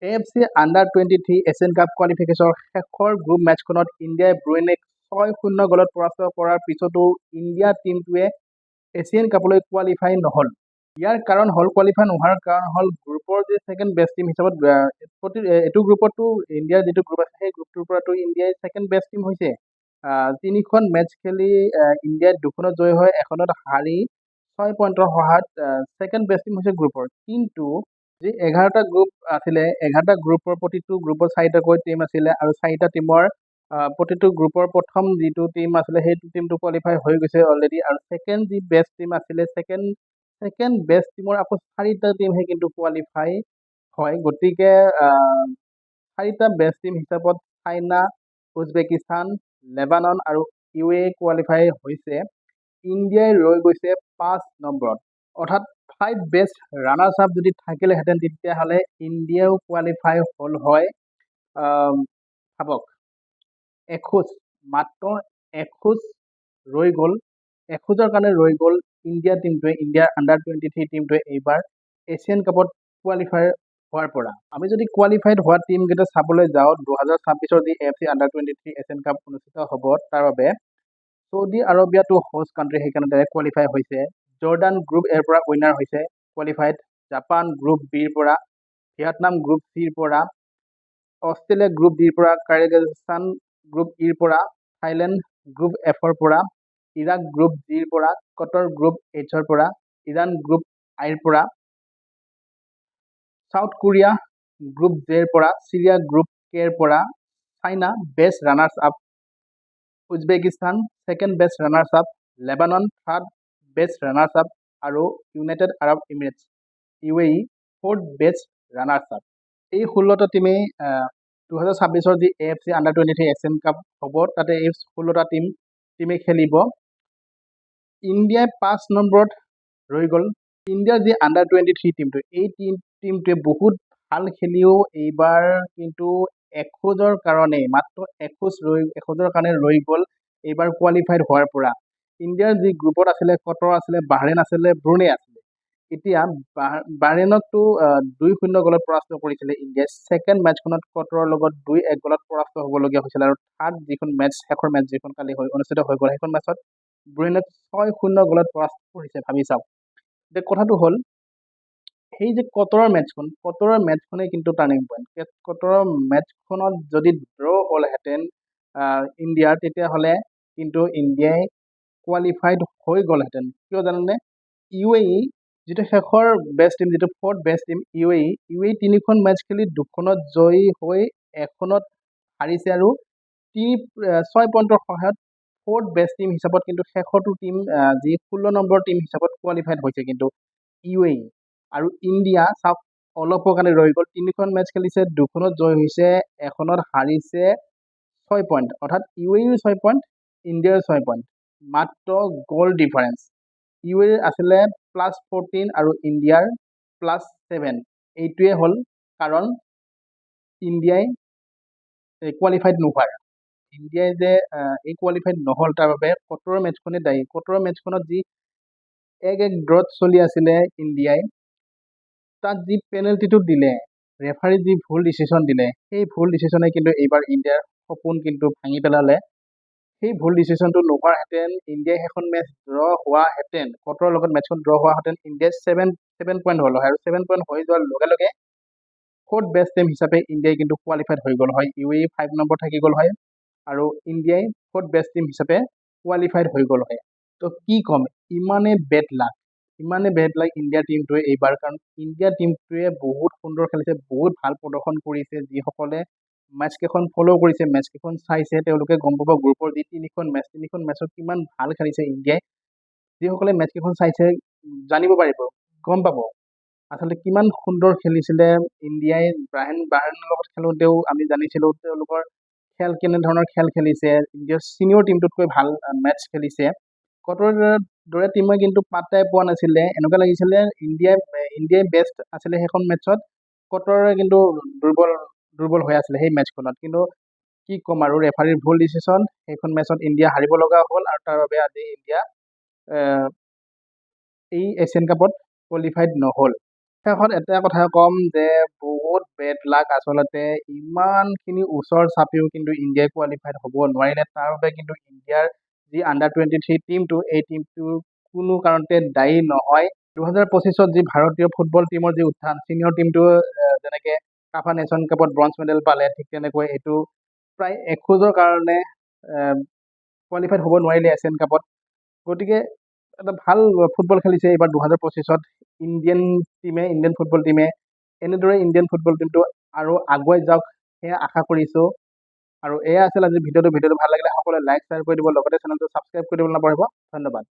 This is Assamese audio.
AFC Under-23 এছিয়ান কাপ কোৱালিফিকেশ্যনৰ শেষৰ গ্ৰুপ মেচখনত ইণ্ডিয়াই ব্ৰুনেইক 6-0 গলত পৰাস্ত কৰাৰ পিছতো ইণ্ডিয়া টীমটোৱে এছিয়ান কাপলৈ কোৱালিফাই নহ'ল। ইয়াৰ কাৰণ হ'ল কোৱালিফাই নোহোৱাৰ কাৰণ হ'ল গ্ৰুপৰ যি ছেকেণ্ড বেষ্ট টীম হিচাপত এইটো গ্ৰুপতো ইণ্ডিয়াৰ যিটো গ্ৰুপ আছে সেই গ্ৰুপটোৰ পৰাতো ইণ্ডিয়াই ছেকেণ্ড বেষ্ট টীম হৈছে। তিনিখন মেচ খেলি ইণ্ডিয়াই দুখনত জয় হৈ এখনত হাৰি 6 পইণ্টৰ সহায়ত ছেকেণ্ড বেষ্ট টীম হৈছে গ্ৰুপৰ। কিন্তু যি 11টা গ্ৰুপ আছিলে 11টা গ্ৰুপৰ প্ৰতিটো গ্ৰুপত 4টাকৈ টীম আছিলে আৰু 4টা টীমৰ প্ৰতিটো গ্ৰুপৰ প্ৰথম যিটো টীম আছিলে সেইটো টীমটো কোৱালিফাই হৈ গৈছে অলৰেডি আৰু ছেকেণ্ড যি বেষ্ট টীম আছিলে ছেকেণ্ড বেষ্ট টীমৰ আকৌ 4টা টীমহে কিন্তু কোৱালিফাই হয়। গতিকে 4টা বেষ্ট টীম হিচাপত চাইনা, উজবেকিস্তান, লেবানন আৰু UAE কোৱালিফাই হৈছে। ইণ্ডিয়াই ৰৈ গৈছে 5 নম্বৰত, অৰ্থাৎ 5 বেষ্ট ৰানাৰ্ছ আপ যদি থাকিলেহেঁতেন তেতিয়াহ'লে ইণ্ডিয়াও কোৱালিফাই হ'ল হয়। ভাবক মাত্ৰ এখোজ ৰৈ গ'ল, এখোজৰ কাৰণে ৰৈ গ'ল ইণ্ডিয়াৰ Under-23 টীমটোৱে এইবাৰ এছিয়ান কাপত কোৱালিফাই হোৱাৰ পৰা। আমি যদি কোৱালিফাইড হোৱা টীমকেইটা চাবলৈ যাওঁ 2026ৰ যি AFC Under-23 এছিয়ান কাপ অনুষ্ঠিত হ'ব তাৰ বাবে ছৌদি আৰবিয়াটো হোষ্ট কাণ্ট্ৰি সেইকাৰণে ডাইৰেক্ট কোৱালিফাই হৈছে। জৰ্ডান গ্ৰুপ এৰ পৰা উইনাৰ হৈছে কোৱালিফাইড, জাপান গ্ৰুপ বিৰ পৰা, ভিয়েটনাম গ্ৰুপ চিৰ পৰা, অষ্ট্ৰেলিয়া গ্ৰুপ ডিৰ পৰা, কাজাখস্তান গ্ৰুপ ইৰ পৰা, থাইলেণ্ড গ্ৰুপ এফৰ পৰা, ইৰাক গ্ৰুপ জিৰ পৰা, কটৰ গ্ৰুপ এইচৰ পৰা, ইৰাণ গ্ৰুপ আইৰ পৰা, চাউথ কোৰিয়া গ্ৰুপ জেৰ পৰা, চিৰিয়া গ্ৰুপ কেৰ পৰা, China best runners up, Uzbekistan second best runners up, Lebanon third best runners up আৰু United Arab Emirates UAE fourth best runners up. এই 16টা টীমেই 2026ৰ যি AFC Under-23 এছিয়ান কাপ হ'ব তাতে এই 16টা টীমে খেলিব। ইণ্ডিয়াই 5 নম্বৰত ৰৈ গ'ল। ইণ্ডিয়াৰ যি Under-23 টীমটো এই টীমটোৱে বহুত ভাল খেলিও এইবাৰ কিন্তু এখোজৰ কাৰণে মাত্ৰ এখোজৰ কাৰণে ৰৈ গ'ল এইবাৰ কোৱালিফাইড হোৱাৰ পৰা। ইণ্ডিয়াৰ যি গ্ৰুপত আছিলে কটৰ আছিলে, বাহৰেইন আছিলে, ব্ৰুনেই আছিলে। এতিয়া বাহৰেইনকতো 2-0 গলত পৰাস্ত কৰিছিলে ইণ্ডিয়াই। ছেকেণ্ড মেচখনত কটৰৰ লগত 2-1 গলত পৰাস্ত হ'বলগীয়া হৈছিল আৰু থাৰ্ড যিখন মেচ শেষৰ মেচ যিখন কালি অনুষ্ঠিত হৈ গ'ল সেইখন মেচত ব্ৰুনেইক 6-0 গলত পৰাস্ত কৰিছে। ভাবি চাওক। এতিয়া কথাটো হ'ল সেই যে কটৰৰ মেচখনে কিন্তু টাৰ্ণিং পইণ্ট। কটৰৰ মেচখনত যদি ড্ৰ' হ'লহেঁতেন ইণ্ডিয়াৰ তেতিয়াহ'লে কিন্তু ইণ্ডিয়াই কোৱালিফাইড হৈ গ'লহেঁতেন। কিয় জানেনে? UAE যিটো শেষৰ বেষ্ট টীম, যিটো ফ'ৰ্থ বেষ্ট টীম UAE 3খন মেচ খেলি 2খনত জয়ী হৈ এখনত হাৰিছে আৰু 6 পইণ্টৰ সহায়ত ফ'ৰ্থ বেষ্ট টীম হিচাপত কিন্তু শেষৰটো টীম যি 16 নম্বৰ টীম হিচাপত কোৱালিফাইড হৈছে কিন্তু UAE। আৰু ইণ্ডিয়া চাওক অলপৰ কাৰণে ৰৈ গ'ল, 3খন মেচ খেলিছে 2খনত জয় হৈছে, এখনত হাৰিছে, 6 পইণ্ট, অৰ্থাৎ UAE 6 পইণ্ট, ইণ্ডিয়াৰ 6 পইণ্ট, মাত্ৰ গ'ল ডিফাৰেঞ্চ। UAE আছিলে +14 আৰু ইণ্ডিয়াৰ +7। এইটোৱে হ'ল কাৰণ ইণ্ডিয়াই কোৱালিফাইড নোহোৱাৰ। ইণ্ডিয়াই যে এই কোৱালিফাইড নহ'ল তাৰ বাবে কটৰৰ মেচখনে দায়ী। কটৰৰ মেচখনত যি 1-1 ড্ৰত চলি আছিলে ইণ্ডিয়াই, তাত যি পেনাল্টিটো দিলে, ৰেফাৰী যি ভুল ডিচিশ্যন দিলে, সেই ভুল ডিচিশ্যনে কিন্তু এইবাৰ ইণ্ডিয়াৰ সপোন কিন্তু ভাঙি পেলালে। সেই ভুল ডিচিশ্যনটো নোহোৱাহেঁতেন ইণ্ডিয়াই সেইখন মেচ ড্ৰ' হোৱাহেঁতেন, কটৰৰ লগত মেচখন ড্ৰ' হোৱাহেঁতেন ইণ্ডিয়াই 7 পইণ্ট হ'ল হয় আৰু 7 পইণ্ট হৈ যোৱাৰ লগে লগে ফ'ৰ্থ বেষ্ট টীম হিচাপে ইণ্ডিয়াই কিন্তু কোৱালিফাইড হৈ গ'ল হয়। UAE 5 নম্বৰ থাকি গ'ল হয় আৰু ইণ্ডিয়াই ফ'ৰ্থ বেষ্ট টীম হিচাপে কোৱালিফাইড হৈ গ'ল হয়। তো কি ক'ম, ইমানেই বেড লাক ইণ্ডিয়াৰ টীমটোৱে এইবাৰ, কাৰণ ইণ্ডিয়াৰ টীমটোৱে বহুত সুন্দৰ খেলিছে, বহুত ভাল প্ৰদৰ্শন কৰিছে। যিসকলে মেচকেইখন ফ'ল' কৰিছে, মেচকেইখন চাইছে তেওঁলোকে গম পাব গ্ৰুপৰ যি 3খন মেচত কিমান ভাল খেলিছে ইণ্ডিয়াই। যিসকলে মেচকেইখন চাইছে জানিব পাৰিব, গম পাব আচলতে কিমান সুন্দৰ খেলিছিলে ইণ্ডিয়াই। বাহৰেইনৰ লগত খেলোঁতেও আমি জানিছিলোঁ তেওঁলোকৰ কেনেধৰণৰ খেল খেলিছে, ইণ্ডিয়াৰ ছিনিয়ৰ টীমটোতকৈ ভাল মেচ খেলিছে। কটৰৰ দৰে টীমে কিন্তু পাত্তাই পোৱা নাছিলে, এনেকুৱা লাগিছিলে ইণ্ডিয়াই বেষ্ট আছিলে সেইখন মেচত, কটৰে কিন্তু দুৰ্বল হৈ আছিলে সেই মেচখনত। কিন্তু কি ক'ম আৰু, ৰেফাৰীৰ ভুল ডিচিশ্যন, সেইখন মেচত ইণ্ডিয়া হাৰিব লগা হ'ল আৰু তাৰ বাবে আজি ইণ্ডিয়া এই এছিয়ান কাপত কোৱালিফাইড নহ'ল। শেষত এটা কথা ক'ম যে বহুত বেড লাক আচলতে ইমানখিনি ওচৰ চাপিও কিন্তু ইণ্ডিয়াই কোৱালিফাইড হ'ব নোৱাৰিলে তাৰ বাবে কিন্তু ইণ্ডিয়াৰ যি আণ্ডাৰ-23 টীমটো এই টীমটোৰ কোনো কাৰণতে দায়ী নহয় 2025ত যি ভাৰতীয় ফুটবল টীমৰ যি উত্থান ছিনিয়ৰ টীমটো যেনেকৈ কাফা নেশ্যন কাপত ব্ৰঞ্জ মেডেল পালে ঠিক তেনেকৈ এইটো প্ৰায় এখোজৰ কাৰণে কোৱালিফাইড হ'ব নোৱাৰিলে এছিয়ান কাপত গতিকে এটা ভাল ফুটবল খেলিছে এইবাৰ 2025ত ইণ্ডিয়ান ফুটবল টীমে এনেদৰে ইণ্ডিয়ান ফুটবল টীমটো আৰু আগুৱাই যাওক সেয়া আশা কৰিছোঁ আৰু এয়া আছিল আজি ভিডিঅ'টো ভাল লাগিলে সকলোৱে লাইক শ্বেয়াৰ কৰি দিব লগতে চেনেলটো ছাবস্ক্ৰাইব কৰি দিব নাপাহৰিব ধন্যবাদ